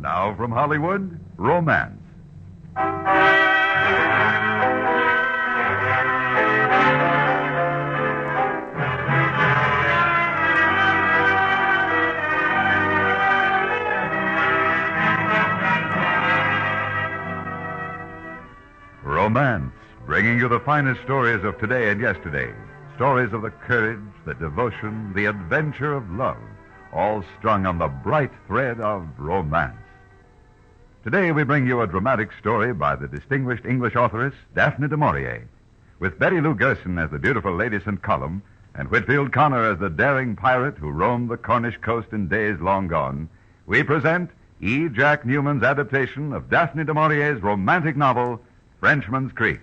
Now from Hollywood, Romance. Romance, bringing you the finest stories of today and yesterday. Stories of the courage, the devotion, the adventure of love, all strung on the bright thread of romance. Today we bring you a dramatic story by the distinguished English authoress Daphne du Maurier, with Betty Lou Gerson as the beautiful Lady St. Column and Whitfield Connor as the daring pirate who roamed the Cornish coast in days long gone. We present E. Jack Newman's adaptation of Daphne du Maurier's romantic novel, Frenchman's Creek.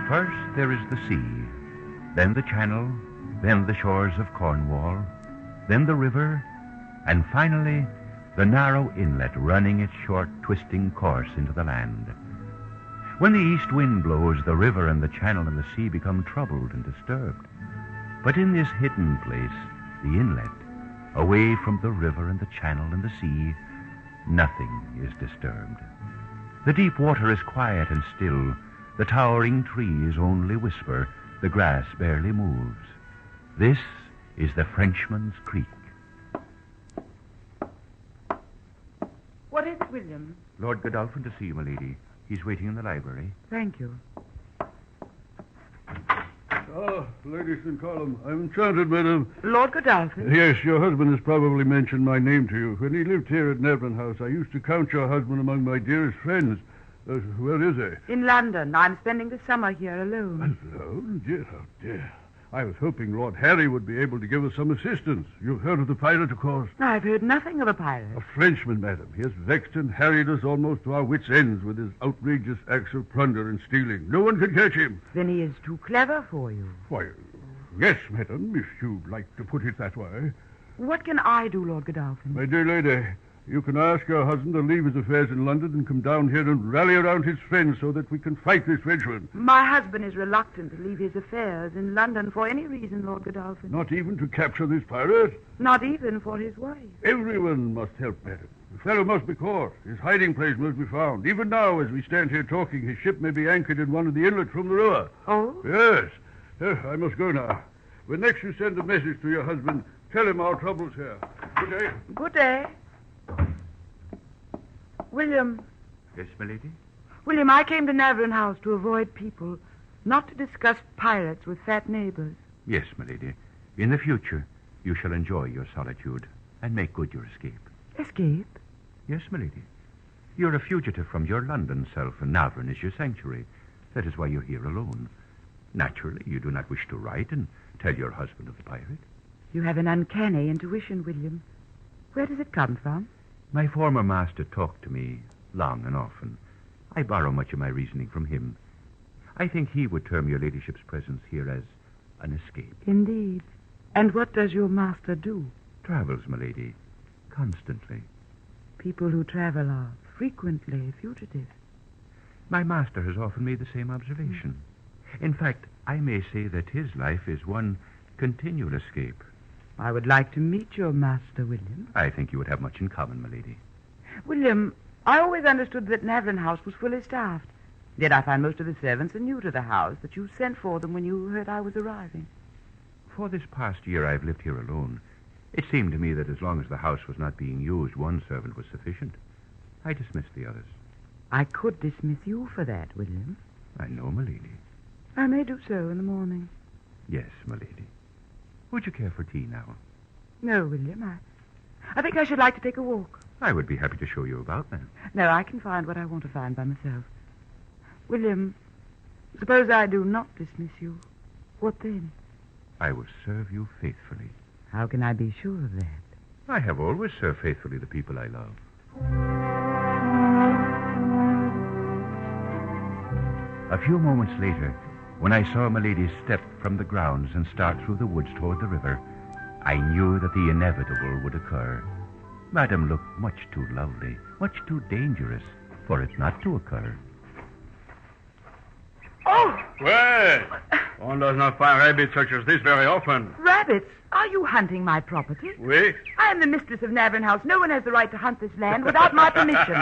First there is the sea, then the channel, then the shores of Cornwall, then the river, and finally the narrow inlet running its short, twisting course into the land. When the east wind blows, the river and the channel and the sea become troubled and disturbed. But in this hidden place, the inlet, away from the river and the channel and the sea, nothing is disturbed. The deep water is quiet and still. The towering trees only whisper. The grass barely moves. This is the Frenchman's Creek. What is it, William? Lord Godolphin to see you, my lady. He's waiting in the library. Thank you. Ah, Lady St. Column, I'm enchanted, madam. Lord Godolphin? Yes, your husband has probably mentioned my name to you. When he lived here at Nevern House, I used to count your husband among my dearest friends. Where is he? In London. I'm spending the summer here alone. Alone? Dear, oh dear. I was hoping Lord Harry would be able to give us some assistance. You've heard of the pirate, of course. I've heard nothing of a pirate. A Frenchman, madam. He has vexed and harried us almost to our wits' ends with his outrageous acts of plunder and stealing. No one can catch him. Then he is too clever for you. Why, yes, madam, if you'd like to put it that way. What can I do, Lord Godolphin? My dear lady, you can ask your husband to leave his affairs in London and come down here and rally around his friends so that we can fight this Frenchman. My husband is reluctant to leave his affairs in London for any reason, Lord Godolphin. Not even to capture this pirate? Not even for his wife. Everyone must help, madam. The fellow must be caught. His hiding place must be found. Even now, as we stand here talking, his ship may be anchored in one of the inlets from the river. Oh? Yes. I must go now. When next you send a message to your husband, tell him our trouble's here. Good day. Good day. William. Yes, my lady? William, I came to Nevern House to avoid people, not to discuss pirates with fat neighbors. Yes, my lady. In the future, you shall enjoy your solitude and make good your escape. Escape? Yes, my lady. You're a fugitive from your London self, and Nevern is your sanctuary. That is why you're here alone. Naturally, you do not wish to write and tell your husband of the pirate. You have an uncanny intuition, William. Where does it come from? My former master talked to me long and often. I borrow much of my reasoning from him. I think he would term your ladyship's presence here as an escape. Indeed. And what does your master do? Travels, my lady, constantly. People who travel are frequently fugitives. My master has often made the same observation. In fact, I may say that his life is one continual escape. I would like to meet your master, William. I think you would have much in common, my lady. William, I always understood that Nevern House was fully staffed. Yet I find most of the servants are new to the house, that you sent for them when you heard I was arriving. For this past year I've lived here alone. It seemed to me that as long as the house was not being used, one servant was sufficient. I dismissed the others. I could dismiss you for that, William. I know, my lady. I may do so in the morning. Yes, my lady. Would you care for tea now? No, William. I think I should like to take a walk. I would be happy to show you about then. No, I can find what I want to find by myself. William, suppose I do not dismiss you. What then? I will serve you faithfully. How can I be sure of that? I have always served faithfully the people I love. A few moments later, when I saw my lady step from the grounds and start through the woods toward the river, I knew that the inevitable would occur. Madame looked much too lovely, much too dangerous for it not to occur. Oh! Well, one does not find rabbits such as this very often. Rabbits? Are you hunting my property? Oui? I am the mistress of Navern House. No one has the right to hunt this land without my permission.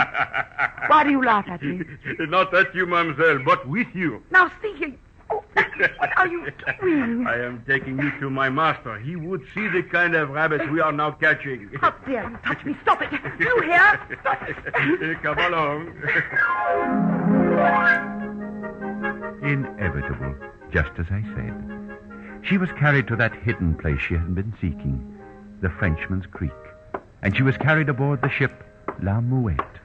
Why do you laugh at me? Not at you, mademoiselle, but with you. Now, see here. Oh, what are you doing? I am taking you to my master. He would see the kind of rabbits we are now catching. How dare you touch me? Stop it. You hear? Stop it. Come along. Inevitable, just as I said. She was carried to that hidden place she had been seeking, the Frenchman's Creek, and she was carried aboard the ship La Muette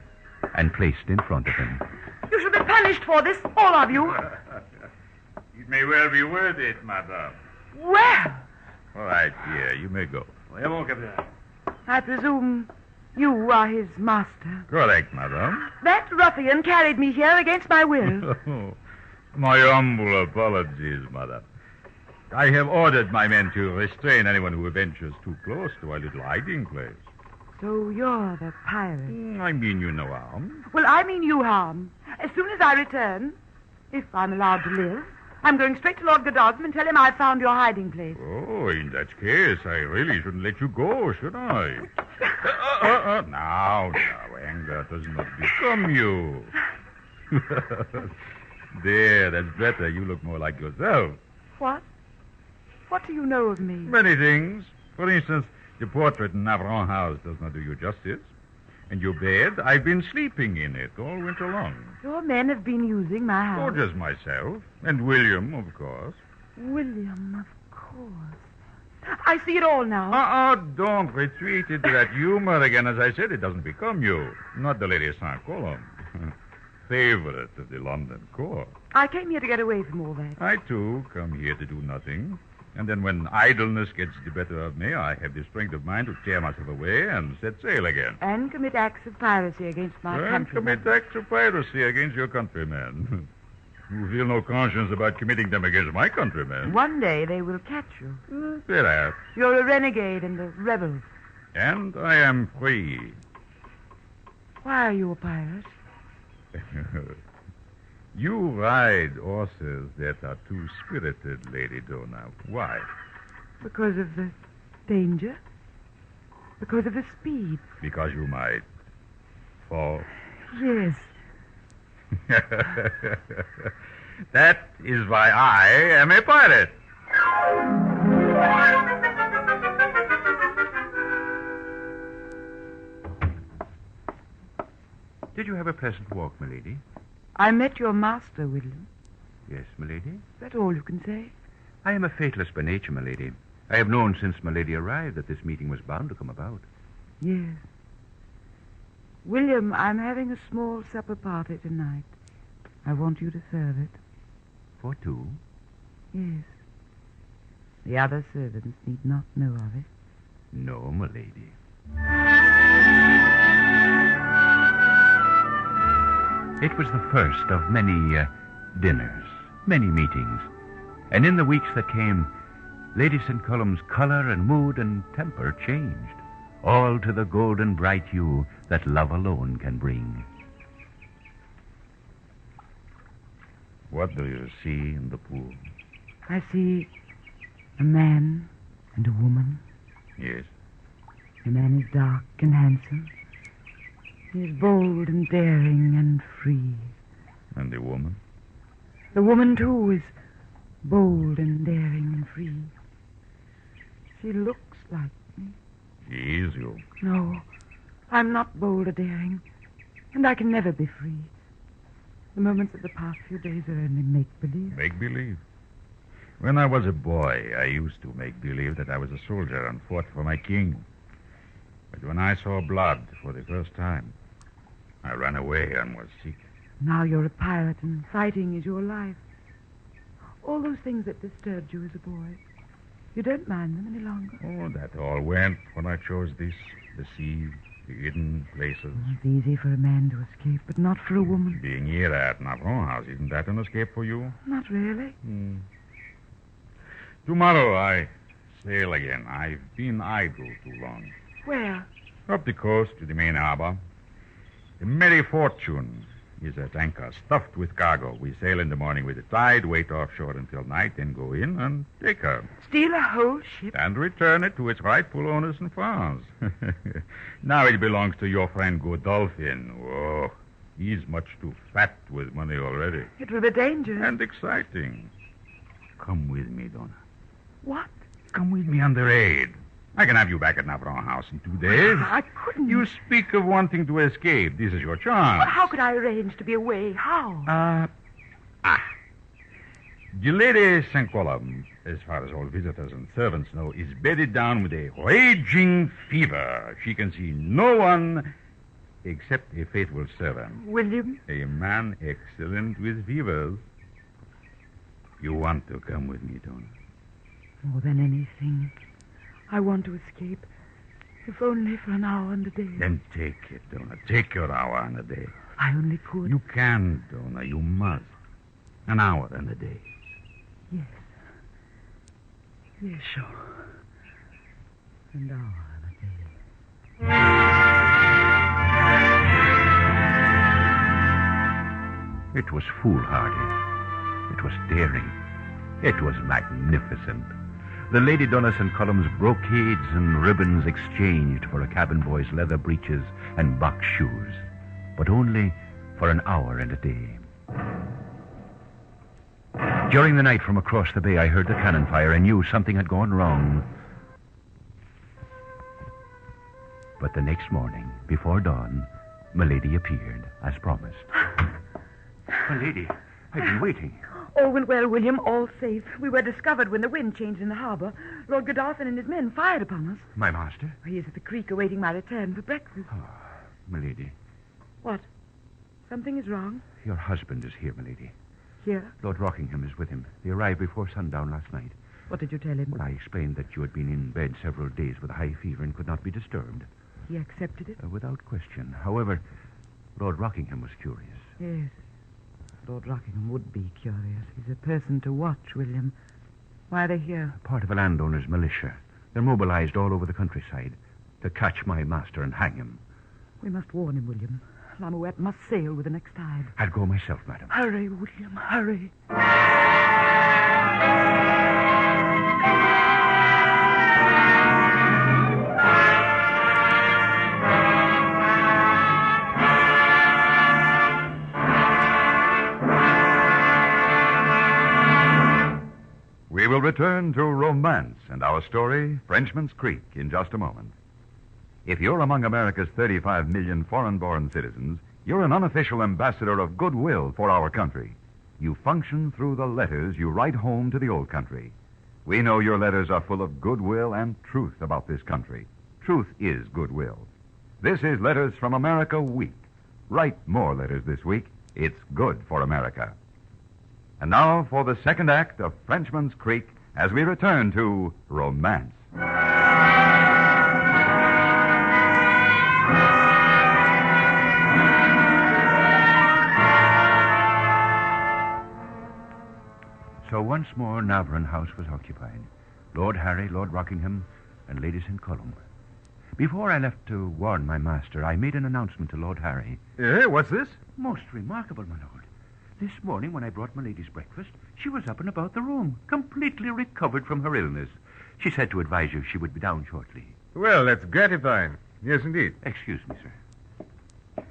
and placed in front of him. You shall be punished for this, all of you. It may well be worth it, madame. Well, All right, dear, you may go. I presume you are his master. Correct, madame. That ruffian carried me here against my will. My humble apologies, madame. I have ordered my men to restrain anyone who ventures too close to our little hiding place. So you're the pirate. I mean you no harm. Well, I mean you harm. As soon as I return, if I'm allowed to live, I'm going straight to Lord Godolphin and tell him I found your hiding place. Oh, in that case, I really shouldn't let you go, should I? Now, anger does not become you. There, that's better. You look more like yourself. What? What do you know of me? Many things. For instance, your portrait in Navron House does not do you justice. And your bed, I've been sleeping in it all winter long. Your men have been using my Oh, house. just myself. And William, of course. William, of course. I see it all now. Don't retreat into that humor again. As I said, it doesn't become you. Not the Lady St. Column. Favorite of the London court. I came here to get away from all that. I, too, come here to do nothing. And then when idleness gets the better of me, I have the strength of mind to tear myself away and set sail again. And commit acts of piracy against my And countrymen. commit acts of piracy against your countrymen. You feel no conscience about committing them against my countrymen. One day they will catch you. Perhaps. You're a renegade and a rebel. And I am free. Why are you a pirate? You ride horses that are too spirited, Lady Dona. Why? Because of the danger? Because of the speed? Because you might fall. Yes. That is why I am a pirate. Did you have a pleasant walk, milady? I met your master, William. Yes, milady. Is that all you can say? I am a fatalist by nature, milady. I have known since milady arrived that this meeting was bound to come about. Yes. William, I'm having a small supper party tonight. I want you to serve it. For two? Yes. The other servants need not know of it. No, milady. It was the first of many dinners, many meetings. And in the weeks that came, Lady St. Column's color and mood and temper changed, all to the golden bright hue that love alone can bring. What do you see in the pool? I see a man and a woman. Yes. The man is dark and handsome. He is bold and daring and free. And the woman? The woman, too, is bold and daring and free. She looks like me. She is you. No, I'm not bold or daring, and I can never be free. The moments of the past few days are only make-believe. Make-believe? When I was a boy, I used to make believe that I was a soldier and fought for my king. But when I saw blood for the first time, I ran away and was sick. Now you're a pirate, and fighting is your life. All those things that disturbed you as a boy, you don't mind them any longer. Oh, that all went when I chose this, the sea, the hidden places. It's easy for a man to escape, but not for a woman. Being here at Navron House, isn't that an escape for you? Not really. Tomorrow I sail again. I've been idle too long. Where? Up the coast to the main harbor. The Merry Fortune is at anchor, stuffed with cargo. We sail in the morning with the tide, wait offshore until night, then go in and take her. Steal a whole ship? And return it to its rightful owners in France. Now it belongs to your friend Godolphin. Oh, he's much too fat with money already. It will be dangerous. And exciting. Come with me, Donna. What? Come with me under aid. I can have you back at Navarone House in 2 days. I couldn't. You speak of wanting to escape. This is your chance. Well, how could I arrange to be away? How? The Lady St. Column, as far as all visitors and servants know, is bedded down with a raging fever. She can see no one except a faithful servant. William? A man excellent with fevers. You want to come with me, Donna? More than anything. I want to escape, if only for an hour and a day. Then take it, Donna. Take your hour and a day. I only could. You can, Donna. You must. An hour and a day. Yes. Yes, sure. An hour and a day. It was foolhardy. It was daring. It was magnificent. The Lady Donna St. Column's brocades and ribbons exchanged for a cabin boy's leather breeches and box shoes, but only for an hour and a day. During the night from across the bay, I heard the cannon fire and knew something had gone wrong. But the next morning, before dawn, Milady appeared, as promised. Milady, I've been waiting. All went well, William. All safe. We were discovered when the wind changed in the harbor. Lord Godolphin and his men fired upon us. My master? He is at the creek awaiting my return for breakfast. Oh, Milady. What? Something is wrong? Your husband is here, Milady. Here? Lord Rockingham is with him. They arrived before sundown last night. What did you tell him? Well, I explained that you had been in bed several days with a high fever and could not be disturbed. He accepted it? Without question. However, Lord Rockingham was curious. Yes. Lord Rockingham would be curious. He's a person to watch, William. Why are they here? Part of a landowner's militia. They're mobilized all over the countryside to catch my master and hang him. We must warn him, William. L'Amourette must sail with the next tide. I'll go myself, madam. Hurry, William, hurry. We will return to romance and our story, Frenchman's Creek, in just a moment. If you're among America's 35 million foreign-born citizens, you're an unofficial ambassador of goodwill for our country. You function through the letters you write home to the old country. We know your letters are full of goodwill and truth about this country. Truth is goodwill. This is Letters from America Week. Write more letters this week. It's good for America. And now for the second act of Frenchman's Creek as we return to romance. So once more, Navarone House was occupied. Lord Harry, Lord Rockingham, and Lady St. Column. Before I left to warn my master, I made an announcement to Lord Harry. What's this? Most remarkable, my lord. This morning, when I brought my lady's breakfast, she was up and about the room, completely recovered from her illness. She said to advise you she would be down shortly. Well, that's gratifying. Yes, indeed. Excuse me, sir.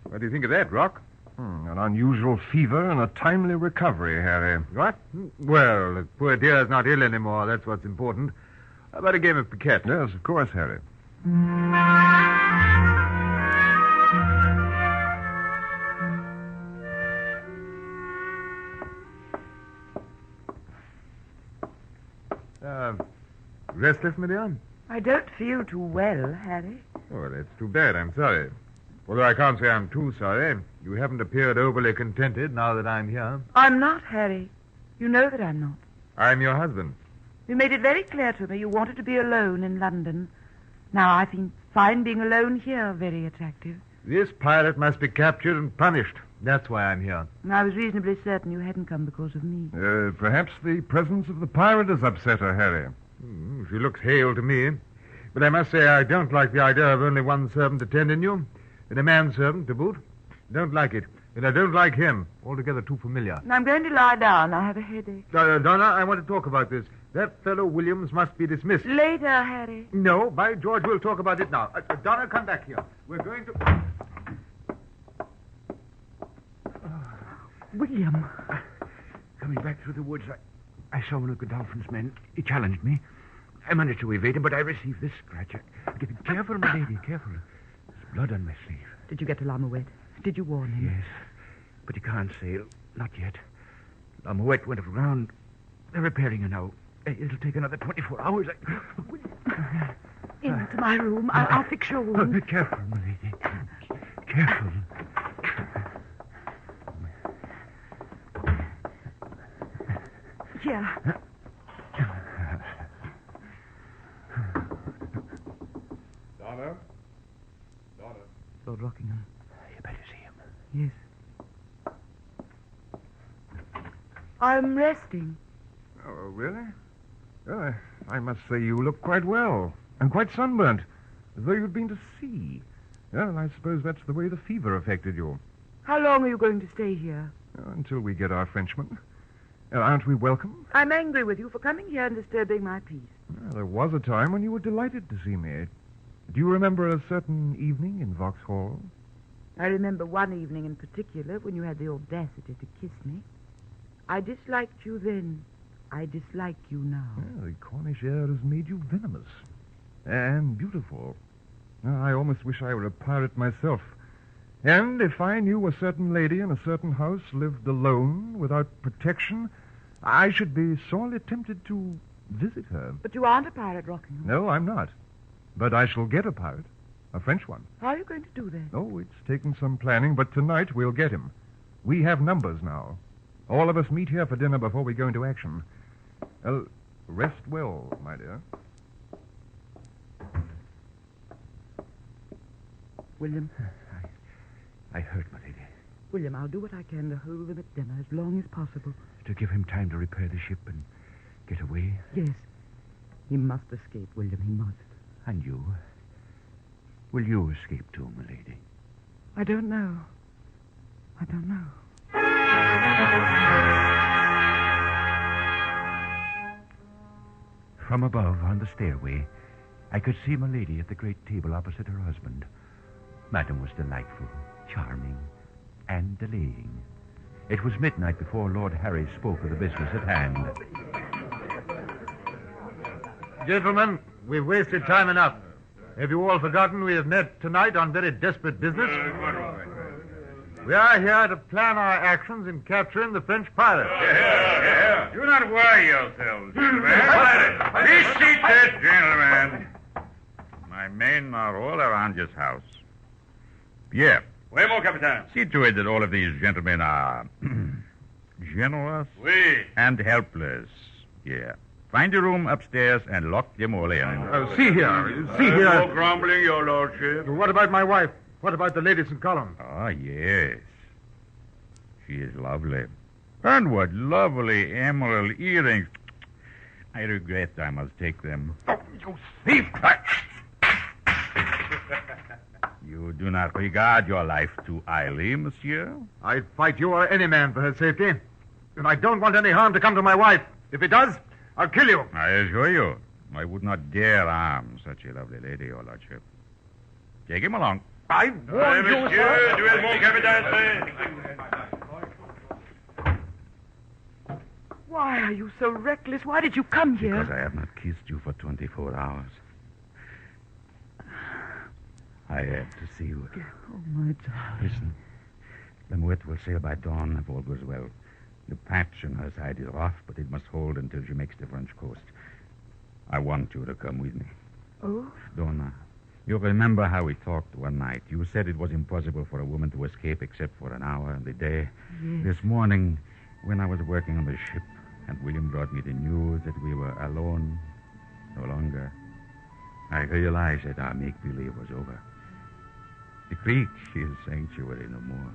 What do you think of that, Rock? An unusual fever and a timely recovery, Harry. What? Well, the poor dear's not ill anymore. That's what's important. How about a game of piquet? Yes, of course, Harry. Restless, madame? I don't feel too well, Harry. Oh, that's too bad. I'm sorry. Although I can't say I'm too sorry. You haven't appeared overly contented now that I'm here. I'm not, Harry. You know that I'm not. I'm your husband. You made it very clear to me you wanted to be alone in London. Now, I find being alone here very attractive. This pirate must be captured and punished. That's why I'm here. I was reasonably certain you hadn't come because of me. Perhaps the presence of the pirate has upset her, Harry. She looks hale to me. But I must say I don't like the idea of only one servant attending you, and a manservant to boot. Don't like it. And I don't like him. Altogether too familiar. I'm going to lie down. I have a headache. Donna, I want to talk about this. That fellow Williams must be dismissed. Later, Harry. No, by George, we'll talk about it now. Donna, come back here. We're going to... William. Coming back through the woods, I saw one of Godolphin's men. He challenged me. I managed to evade him, but I received this scratch. Careful, my lady, careful. There's blood on my sleeve. Did you get to Lamouette? Did you warn him? Yes, but he can't sail. Not yet. Lamouette went aground. They're repairing her now. It'll take another 24 hours. Into my room. I'll fix your wound. Be careful, my lady. Careful. Here. Donna? Lord Rockingham. You better see him. Yes. I'm resting. Oh, really? Well, I must say you look quite well. And quite sunburnt. As though you'd been to sea. Well, I suppose that's the way the fever affected you. How long are you going to stay here? Until we get our Frenchman. Aren't we welcome? I'm angry with you for coming here and disturbing my peace. Well, there was a time when you were delighted to see me. Do you remember a certain evening in Vauxhall? I remember one evening in particular when you had the audacity to kiss me. I disliked you then. I dislike you now. Well, the Cornish air has made you venomous. And beautiful. I almost wish I were a pirate myself. And if I knew a certain lady in a certain house lived alone, without protection, I should be sorely tempted to visit her. But you aren't a pirate, Rockingham. No, I'm not. But I shall get a pirate. A French one. How are you going to do that? Oh, it's taken some planning, but tonight we'll get him. We have numbers now. All of us meet here for dinner before we go into action. Well, rest well, my dear. William. I heard, my lady. William, I'll do what I can to hold them at dinner as long as possible. To give him time to repair the ship and get away? Yes. He must escape, William. He must. And you? Will you escape too, my lady? I don't know. I don't know. From above, on the stairway, I could see my lady at the great table opposite her husband. Madam was delightful, charming, and delaying. It was midnight before Lord Harry spoke of the business at hand. Gentlemen, we've wasted time enough. Have you all forgotten we have met tonight on very desperate business? We are here to plan our actions in capturing the French pirate. Yeah. Do not worry yourselves, gentlemen. Be seated, gentlemen. My men are all around this house. Pierre. Oui, mon capitaine. See to it that all of these gentlemen are generous and helpless. Yeah. Find a room upstairs and lock them all in. See here. No grumbling, your lordship. What about my wife? What about the ladies in column? Oh, yes. She is lovely. And what lovely emerald earrings. I regret I must take them. Oh, you thief! You do not regard your life too highly, monsieur? I'd fight you or any man for her safety. And I don't want any harm to come to my wife. If it does, I'll kill you. I assure you, I would not dare harm such a lovely lady, your lordship. Take him along. I warned you, monsieur, tu es mon capitaine. Why are you so reckless? Why did you come here? Because I have not kissed you for 24 hours. I had to see you. Oh, my darling. Listen. Lamouette will sail by dawn if all goes well. The patch on her side is rough, but it must hold until she makes the French coast. I want you to come with me. Oh? Donna, you remember how we talked one night. You said it was impossible for a woman to escape except for an hour in the day. Yes. This morning, when I was working on the ship, and William brought me the news that we were alone no longer, I realized that our make-believe was over. The creek is sanctuary no more.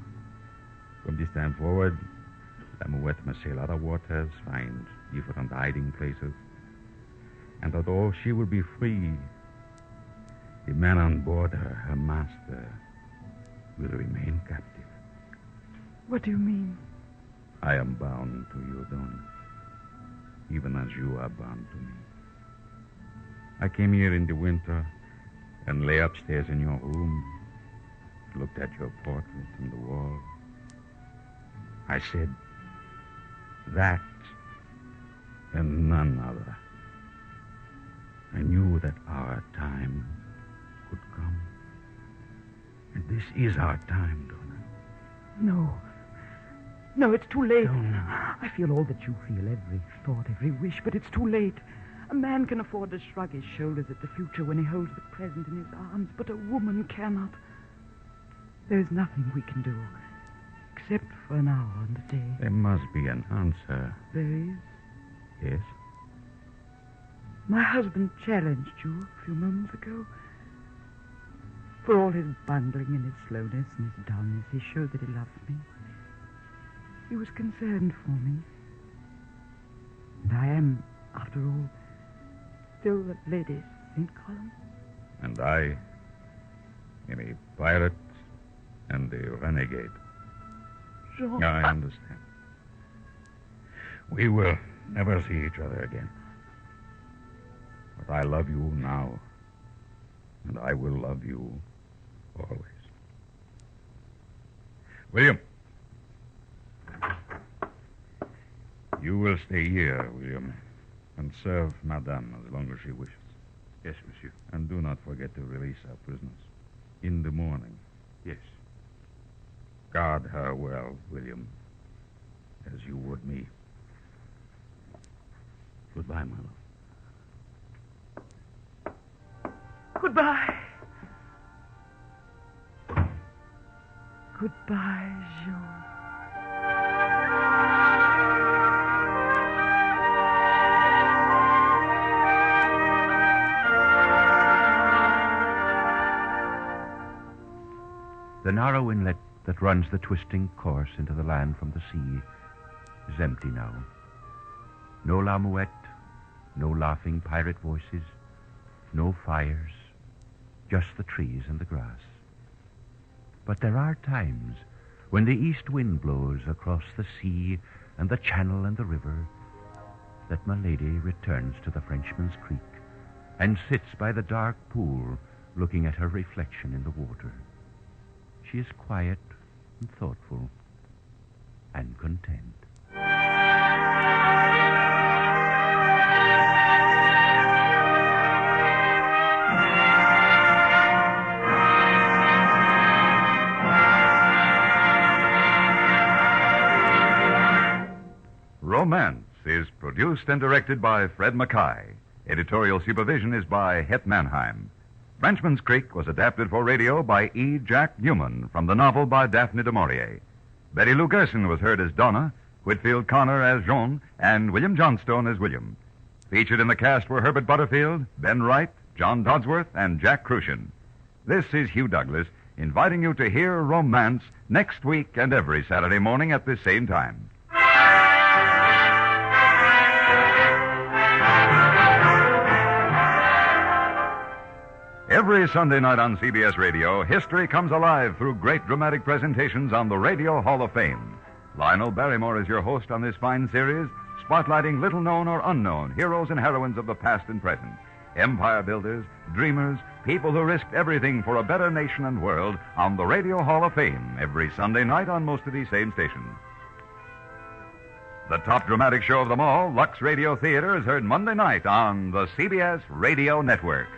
From this time forward, Lamouette must sail other waters, find different hiding places. And although she will be free, the man on board her master, will remain captive. What do you mean? I am bound to you, Don, even as you are bound to me. I came here in the winter and lay upstairs in your room, looked at your portrait on the wall. I said, that and none other. I knew that our time would come. And this is our time, Donna. No, it's too late. Donna. I feel all that you feel, every thought, every wish, but it's too late. A man can afford to shrug his shoulders at the future when he holds the present in his arms, but a woman cannot. There's nothing we can do, except for an hour and a day. There must be an answer. There is. Yes? My husband challenged you a few moments ago. For all his bungling and his slowness and his dullness, he showed that he loved me. He was concerned for me. And I am, after all, still the Lady St. Column. And I am a pirate and a renegade. Jean. I understand. We will never see each other again. But I love you now, and I will love you always. William. You will stay here, William, and serve Madame as long as she wishes. Yes, monsieur. And do not forget to release our prisoners in the morning. Yes. Guard her well, William, as you would me. Goodbye, my love. Goodbye. Goodbye, Jean. The narrow inlet that runs the twisting course into the land from the sea is empty now. No La Muette, no laughing pirate voices, no fires, just the trees and the grass. But there are times when the east wind blows across the sea and the channel and the river that my lady returns to the Frenchman's Creek and sits by the dark pool looking at her reflection in the water. She is quiet and thoughtful and content. Romance is produced and directed by Fred Mackay. Editorial supervision is by Het Mannheim. Frenchman's Creek was adapted for radio by E. Jack Newman from the novel by Daphne du Maurier. Betty Lou Gerson was heard as Donna, Whitfield Connor as Jean, and William Johnstone as William. Featured in the cast were Herbert Butterfield, Ben Wright, John Dodsworth, and Jack Crucian. This is Hugh Douglas, inviting you to hear Romance next week and every Saturday morning at the same time. Every Sunday night on CBS Radio, history comes alive through great dramatic presentations on the Radio Hall of Fame. Lionel Barrymore is your host on this fine series, spotlighting little-known or unknown heroes and heroines of the past and present. Empire builders, dreamers, people who risked everything for a better nation and world on the Radio Hall of Fame every Sunday night on most of these same stations. The top dramatic show of them all, Lux Radio Theater, is heard Monday night on the CBS Radio Network.